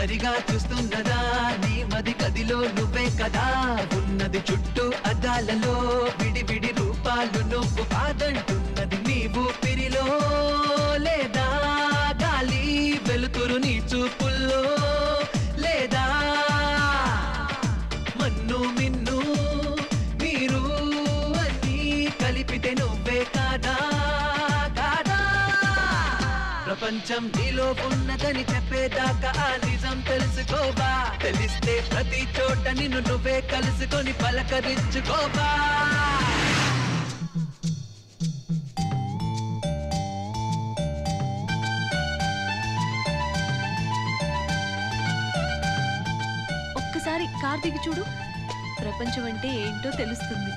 సరిగా చూస్తున్నదా నీ మది గదిలో నువ్వే కదా ఉన్నది చుట్టూ అద్దాలలో విడి రూపాలు నువ్వు కాదంటున్నది నీవు పిరిలో లేదా గాలి వెలుతురు నీ చూపుల్లో లేదా మన్ను మిన్ను మీరు అన్నీ కలిపితే నువ్వే కాదా ప్రపంచం నీలో ఉన్నదని చెప్పేదాకా ఆ నిజం తెలుసుకోవా తెలిస్తే ప్రతి చోట నిన్ను నువ్వే కలుసుకొని పలకరించుకోవా ఒక్కసారి కార్ దిగి చూడు ప్రపంచం అంటే ఏంటో తెలుస్తుంది